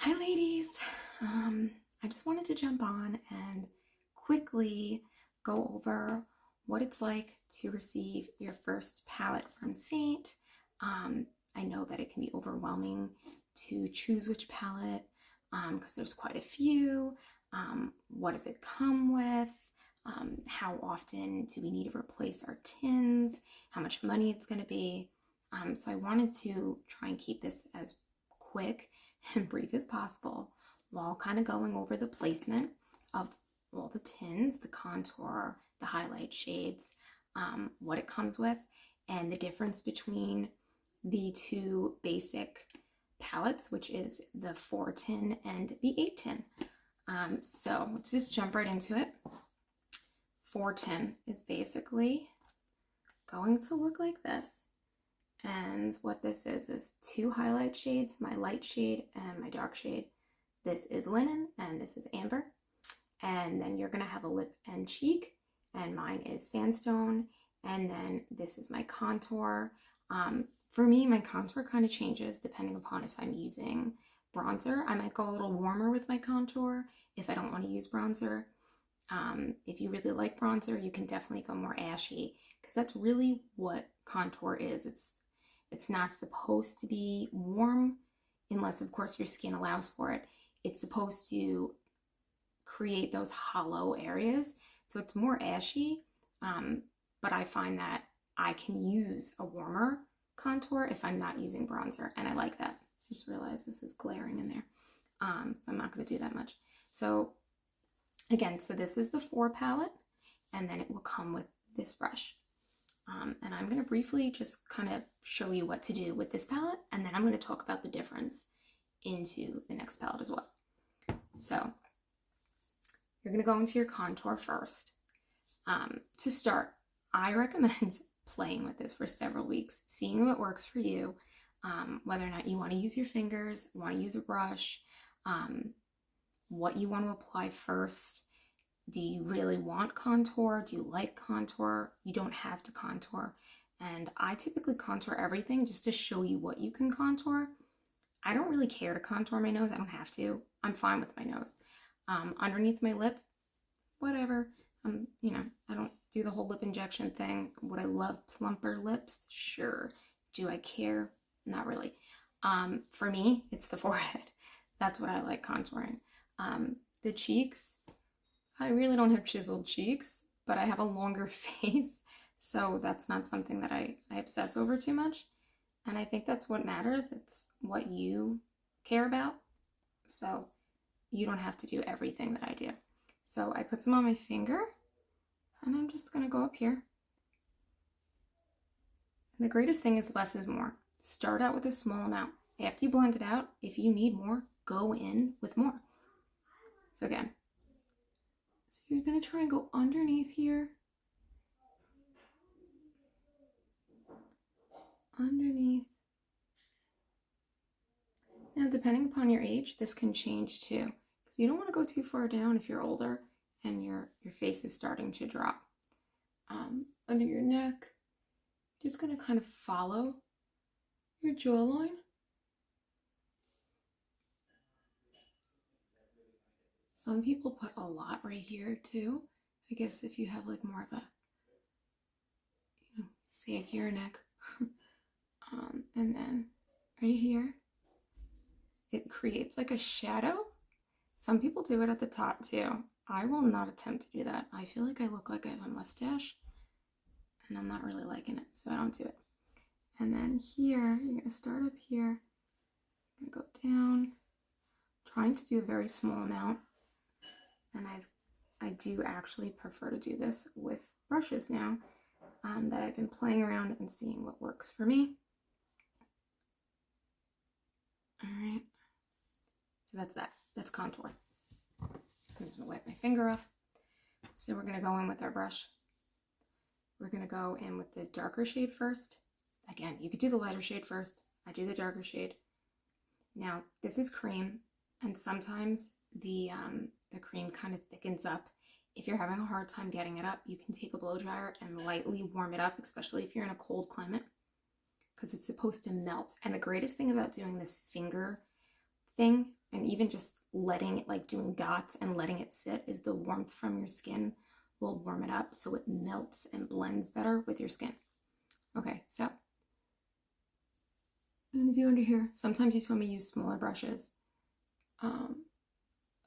Hi ladies, I just wanted to jump on and quickly go over what it's like to receive your first palette from Seint. I know that it can be overwhelming to choose which palette because there's quite a few. What does it come with? How often do we need to replace our tins? How much money it's going to be? So I wanted to try and keep this as quick and brief as possible while kind of going over the placement of all the tins, the contour, the highlight shades, what it comes with, and the difference between the two basic palettes, which is the 4 tin and the 8 tin. So let's just jump right into it. 4 tin is basically going to look like this. And what this is 2 highlight shades, my light shade and my dark shade. This is linen and this is amber. And then you're gonna have a lip and cheek, and mine is sandstone. And then this is my contour. For me, my contour kind of changes depending upon if I'm using bronzer. I might go a little warmer with my contour if I don't want to use bronzer. If you really like bronzer, you can definitely go more ashy, because that's really what contour is. It's not supposed to be warm unless, of course, your skin allows for it. It's supposed to create those hollow areas. So it's more ashy, but I find that I can use a warmer contour if I'm not using bronzer, and I like that. I just realized this is glaring in there. So I'm not going to do that much. So again, so this is the 4 palette, and then it will come with this brush. And I'm going to briefly just kind of show you what to do with this palette, and then I'm going to talk about the difference into the next palette as well. So you're going to go into your contour first. To start, I recommend playing with this for several weeks, seeing what works for you, whether or not you want to use your fingers, want to use a brush, what you want to apply first. Do you really want contour? Do you like contour? You don't have to contour. And I typically contour everything just to show you what you can contour. I don't really care to contour my nose. I don't have to. I'm fine with my nose. Underneath my lip, whatever. You know, I don't do the whole lip injection thing. Would I love plumper lips? Sure. Do I care? Not really. For me, it's the forehead. That's what I like contouring. The cheeks, I really don't have chiseled cheeks, but I have a longer face, so that's not something that I obsess over too much. And I think that's what matters. It's what you care about. So you don't have to do everything that I do. So I put some on my finger, and I'm just gonna go up here. And the greatest thing is less is more. Start out with a small amount. After you blend it out, if you need more, go in with more. So again, so you're going to try and go underneath here. Underneath. Now, depending upon your age, this can change too, because you don't want to go too far down if you're older and your face is starting to drop. Under your neck, just going to kind of follow your jawline. Some people put a lot right here too. I guess if you have like more of a, saggier neck. And then right here, it creates like a shadow. Some people do it at the top too. I will not attempt to do that. I feel like I look like I have a mustache, and I'm not really liking it, so I don't do it. And then here, you're gonna start up here, you're gonna go down, trying to do a very small amount. And I do actually prefer to do this with brushes now, that I've been playing around and seeing what works for me. All right, so that's that. That's contour. I'm just gonna wipe my finger off. So we're gonna go in with our brush. We're gonna go in with the darker shade first. Again, you could do the lighter shade first. I do the darker shade. Now, this is cream, and sometimes the cream kind of thickens up. If you're having a hard time getting it up, you can take a blow dryer and lightly warm it up, especially if you're in a cold climate, because it's supposed to melt. And the greatest thing about doing this finger thing and even just letting it, like doing dots and letting it sit, is the warmth from your skin will warm it up so it melts and blends better with your skin. Okay, so I'm gonna do under here. Sometimes you saw me use smaller brushes.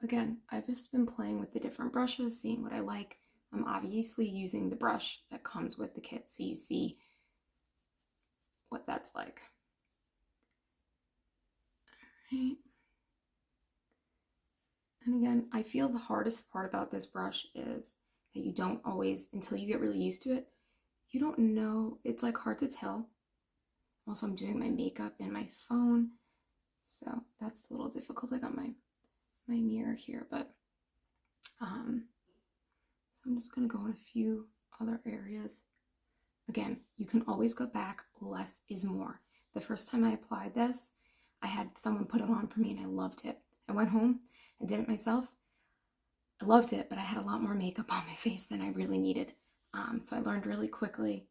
Again, I've just been playing with the different brushes, seeing what I like. I'm obviously using the brush that comes with the kit, so you see what that's like. All right. And again, I feel the hardest part about this brush is that you don't always, until you get really used to it, you don't know, it's like hard to tell. Also, I'm doing my makeup in my phone, so that's a little difficult. I got my mirror here, but so I'm just gonna go in a few other areas. Again, you can always go back. Less is more. The first time I applied this, I had someone put it on for me and I loved it. I went home, I did it myself. I loved it, but I had a lot more makeup on my face than I really needed. So I learned really quickly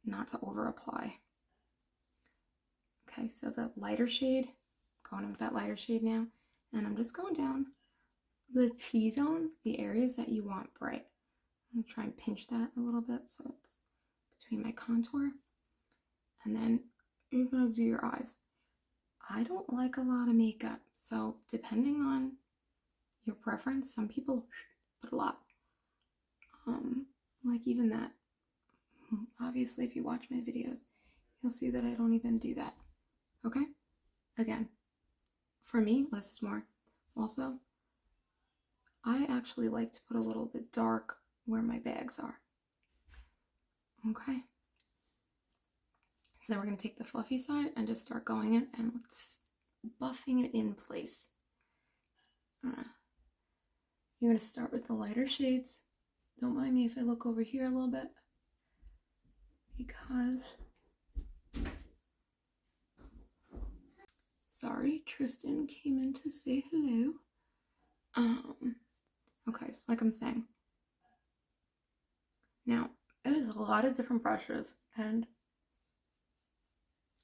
not to over apply. Okay, so the lighter shade, going in with that lighter shade now, and I'm just going down the T-zone, the areas that you want bright. I'm gonna try and pinch that a little bit so it's between my contour, and then you're gonna do your eyes. I don't like a lot of makeup, so depending on your preference, some people put a lot. Like even that. Obviously, if you watch my videos, you'll see that I don't even do that. Okay? Again, for me, less is more. Also, I actually like to put a little bit dark where my bags are. Okay? So then we're going to take the fluffy side and just start going in and buffing it in place. You're going to start with the lighter shades. Don't mind me if I look over here a little bit, because sorry, Tristan came in to say hello. Okay, just like I'm saying. Now, there's a lot of different brushes, and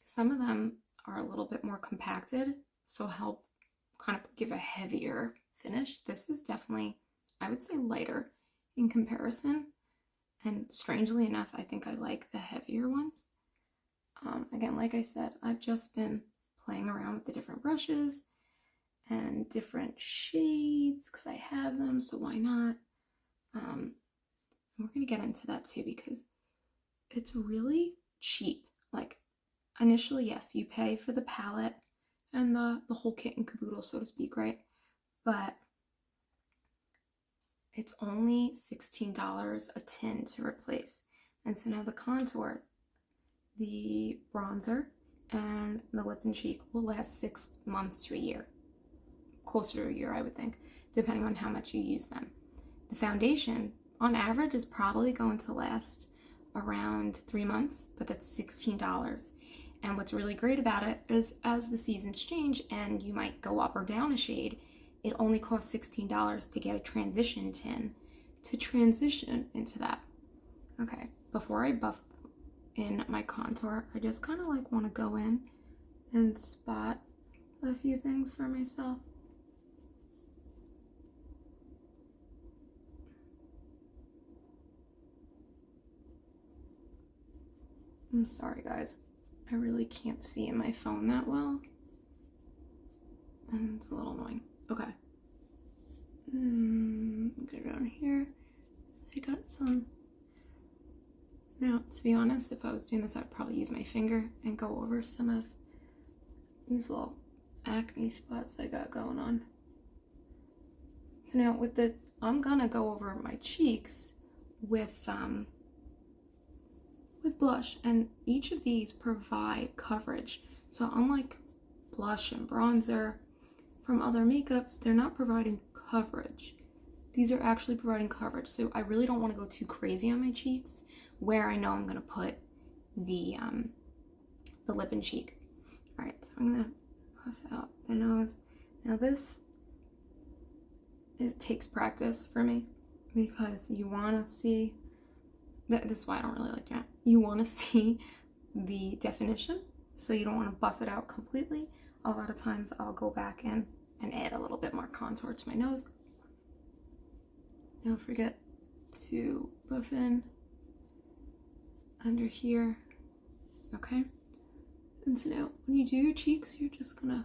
some of them are a little bit more compacted, so help kind of give a heavier finish. This is definitely, I would say, lighter in comparison, and strangely enough, I think I like the heavier ones. Again, like I said, I've just been playing around with the different brushes and different shades because I have them, so why not? And we're gonna get into that too because it's really cheap. Like, initially, yes, you pay for the palette and the whole kit and caboodle, so to speak, right? But it's only $16 a tin to replace. And so now the contour, the bronzer, and the lip and cheek will last 6 months to a year. Closer to a year, I would think, depending on how much you use them. The foundation, on average, is probably going to last around 3 months, but that's $16. And what's really great about it is as the seasons change and you might go up or down a shade, it only costs $16 to get a transition tin to transition into that. Okay, before I buff in my contour, I just kind of like want to go in and spot a few things for myself. I'm sorry guys, I really can't see in my phone that well, and it's a little annoying. Okay. Go down here. I got some. Now, to be honest, if I was doing this, I'd probably use my finger and go over some of these little acne spots I got going on. So now I'm gonna go over my cheeks with blush, and each of these provide coverage. So unlike blush and bronzer from other makeups, they're not providing coverage. These are actually providing coverage. So I really don't want to go too crazy on my cheeks where I know I'm going to put the lip and cheek. All right, so I'm going to puff out the nose. Now it takes practice for me because you want to see, this is why I don't really like that. You want to see the definition, so you don't want to buff it out completely. A lot of times I'll go back in and add a little bit more contour to my nose. Don't forget to buff in under here, okay? And so now when you do your cheeks, you're just gonna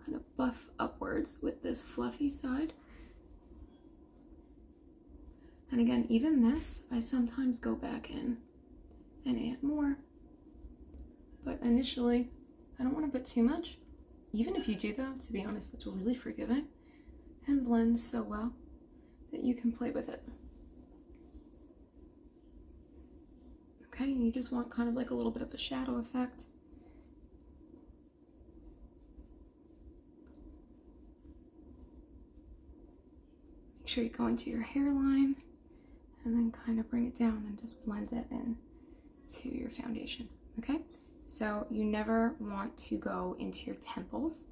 kind of buff upwards with this fluffy side. And again, even this, I sometimes go back in and add more. But initially, I don't want to put too much. Even if you do though, to be honest, it's really forgiving and blends so well that you can play with it. Okay, you just want kind of like a little bit of a shadow effect. Make sure you go into your hairline and then kind of bring it down and just blend it in to your foundation, okay? So you never want to go into your temples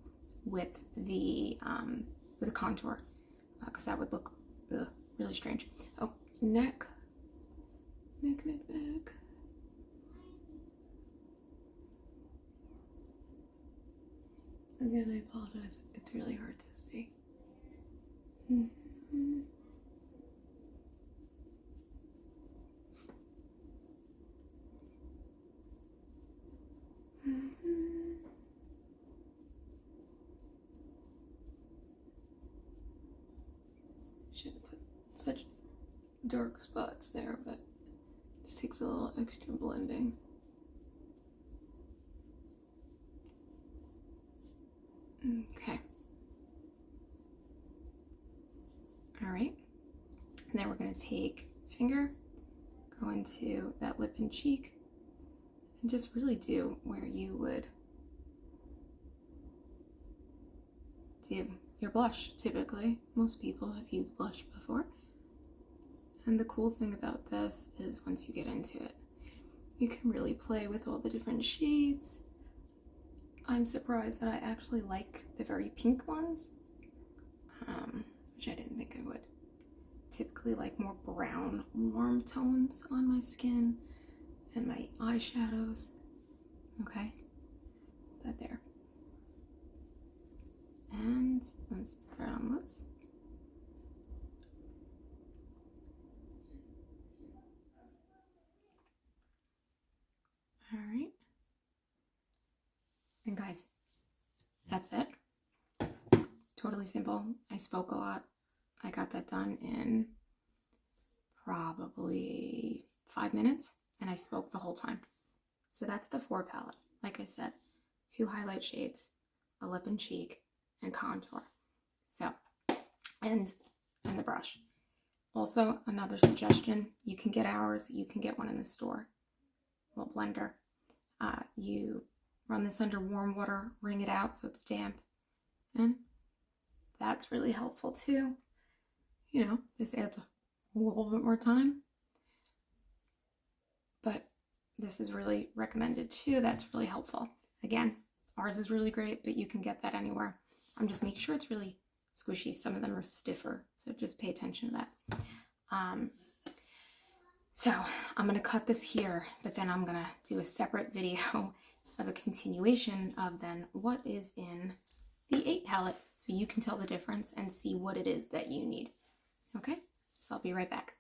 with the contour because that would look really strange. Oh, neck. Again, I apologize. It's really hard to see. Shouldn't put such dark spots there, but it just takes a little extra blending. Okay. All right. And then we're going to take finger, go into that lip and cheek, and just really do where you would do your blush. Typically, most people have used blush before. And the cool thing about this is once you get into it, you can really play with all the different shades. I'm surprised that I actually like the very pink ones, which I didn't think I would. Typically like more brown, warm tones on my skin and my eyeshadows. Okay, that there. And let's throw it on lips. All right. And guys, that's it. Totally simple. I spoke a lot. I got that done in probably 5 minutes, and I spoke the whole time. So that's the 4 palette. Like I said, 2 highlight shades, a lip and cheek, and contour. So, and the brush. Also, another suggestion, you can get ours, you can get one in the store, a little blender. You run this under warm water, wring it out so it's damp, and that's really helpful too. You know, this adds a little bit more time, but this is really recommended too. That's really helpful. Again, ours is really great, but you can get that anywhere. Just make sure it's really squishy. Some of them are stiffer, so just pay attention to that. So I'm gonna cut this here, but then I'm gonna do a separate video of a continuation of then what is in the 8 palette, so you can tell the difference and see what it is that you need. Okay, so I'll be right back.